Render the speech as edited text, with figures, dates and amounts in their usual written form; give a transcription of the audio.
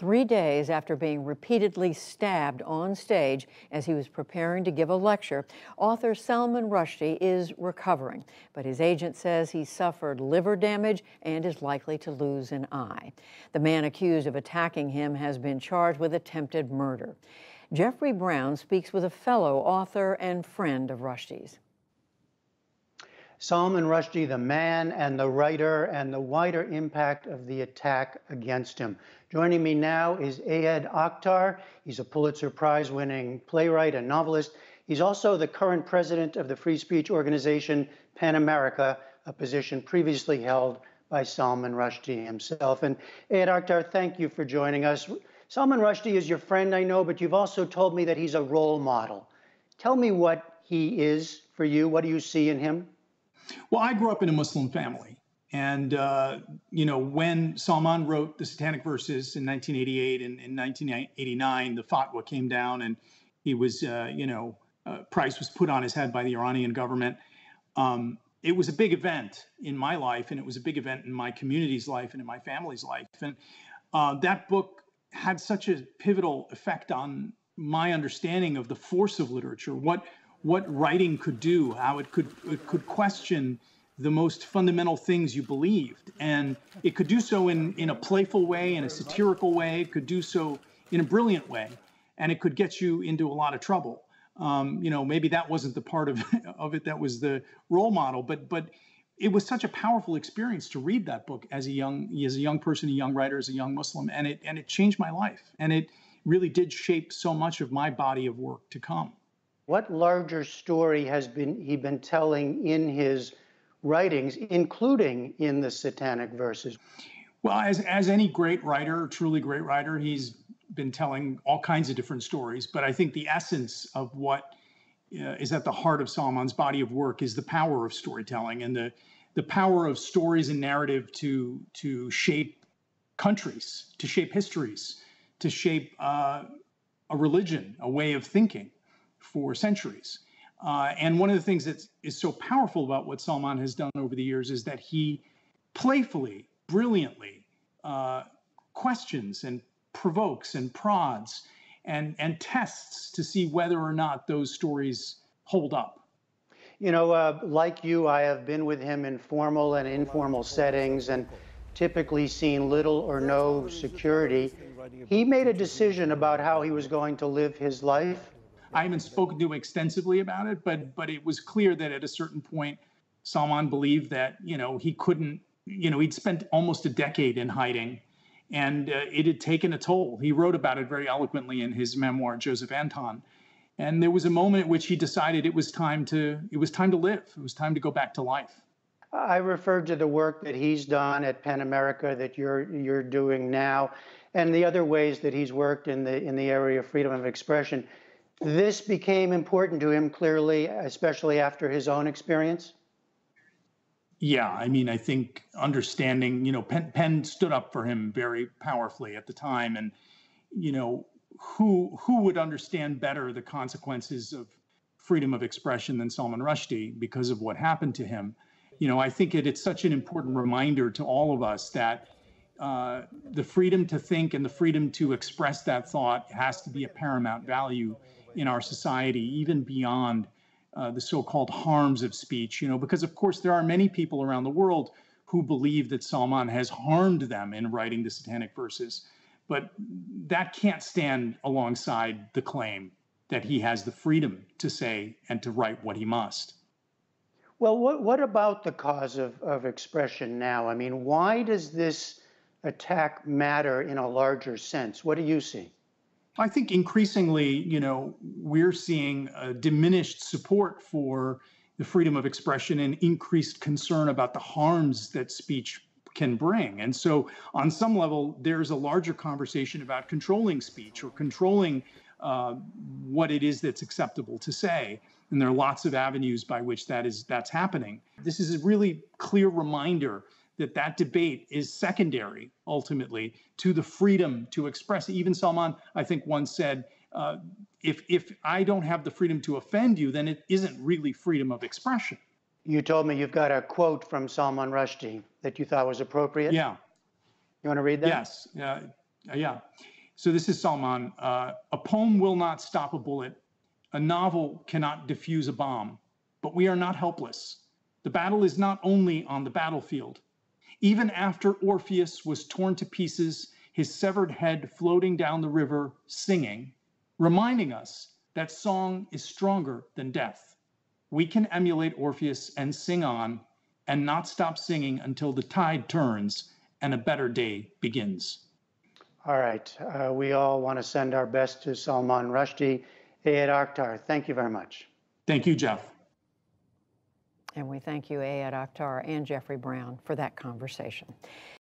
3 days after being repeatedly stabbed on stage as he was preparing to give a lecture, author Salman Rushdie is recovering, but his agent says he suffered liver damage and is likely to lose an eye. The man accused of attacking him has been charged with attempted murder. Jeffrey Brown speaks with a fellow author and friend of Rushdie's. Salman Rushdie, the man and the writer, and the wider impact of the attack against him. Joining me now is Ayed Akhtar. He's a Pulitzer Prize-winning playwright and novelist. He's also the current president of the free speech organization PEN America, a position previously held by Salman Rushdie himself. And Ayed Akhtar, thank you for joining us. Salman Rushdie is your friend, I know, but you've also told me that he's a role model. Tell me what he is for you. What do you see in him? Well, I grew up in a Muslim family. And, when Salman wrote the Satanic Verses in 1988 and in 1989, the fatwa came down and he was, price was put on his head by the Iranian government. It was a big event in my life, and it was a big event in my community's life and in my family's life. And that book had such a pivotal effect on my understanding of the force of literature, what writing could do, how it could question the most fundamental things you believed. And it could do so in a playful way, in a satirical way. It could do so in a brilliant way. And it could get you into a lot of trouble. Maybe that wasn't the part of it that was the role model, but it was such a powerful experience to read that book as a young person, a young writer, as a young Muslim. And it changed my life. And it really did shape so much of my body of work to come. What larger story has he been telling in his writings, including in the Satanic Verses? Well, as any great writer, truly great writer, he's been telling all kinds of different stories. But I think the essence of what is at the heart of Salman's body of work is the power of storytelling and the power of stories and narrative to shape countries, to shape histories, to shape a religion, a way of thinking for centuries. And one of the things that is so powerful about what Salman has done over the years is that he playfully, brilliantly questions and provokes and prods and tests to see whether or not those stories hold up. Like you, I have been with him in formal and informal settings and typically seen little or no security. He made a decision about how he was going to live his life. I haven't spoken to him extensively about it, but it was clear that at a certain point, Salman believed that, he couldn't, he'd spent almost a decade in hiding, and it had taken a toll. He wrote about it very eloquently in his memoir, Joseph Anton. And there was a moment at which he decided it was time to live. It was time to go back to life. I referred to the work that he's done at PEN America that you're doing now, and the other ways that he's worked in the area of freedom of expression. This became important to him, clearly, especially after his own experience? Yeah, I think understanding, PEN stood up for him very powerfully at the time. And, who would understand better the consequences of freedom of expression than Salman Rushdie because of what happened to him? I think it's such an important reminder to all of us that the freedom to think and the freedom to express that thought has to be a paramount value in our society, even beyond the so-called harms of speech, because of course there are many people around the world who believe that Salman has harmed them in writing the Satanic Verses, but that can't stand alongside the claim that he has the freedom to say and to write what he must. Well, what about the cause of expression now? Why does this attack matter in a larger sense? What do you see? I think increasingly, we're seeing a diminished support for the freedom of expression and increased concern about the harms that speech can bring. And so on some level, there's a larger conversation about controlling speech or controlling what it is that's acceptable to say. And there are lots of avenues by which that's happening. This is a really clear reminder that debate is secondary, ultimately, to the freedom to express. Even Salman, I think, once said, if I don't have the freedom to offend you, then it isn't really freedom of expression. You told me you've got a quote from Salman Rushdie that you thought was appropriate. Yeah. You want to read that? Yes. Yeah. So this is Salman. A poem will not stop a bullet. A novel cannot defuse a bomb. But we are not helpless. The battle is not only on the battlefield. Even after Orpheus was torn to pieces, his severed head floating down the river, singing, reminding us that song is stronger than death. We can emulate Orpheus and sing on and not stop singing until the tide turns and a better day begins. All right. We all want to send our best to Salman Rushdie. Ayad Akhtar, thank you very much. Thank you, Jeff. And we thank you, Ayad Akhtar and Jeffrey Brown, for that conversation.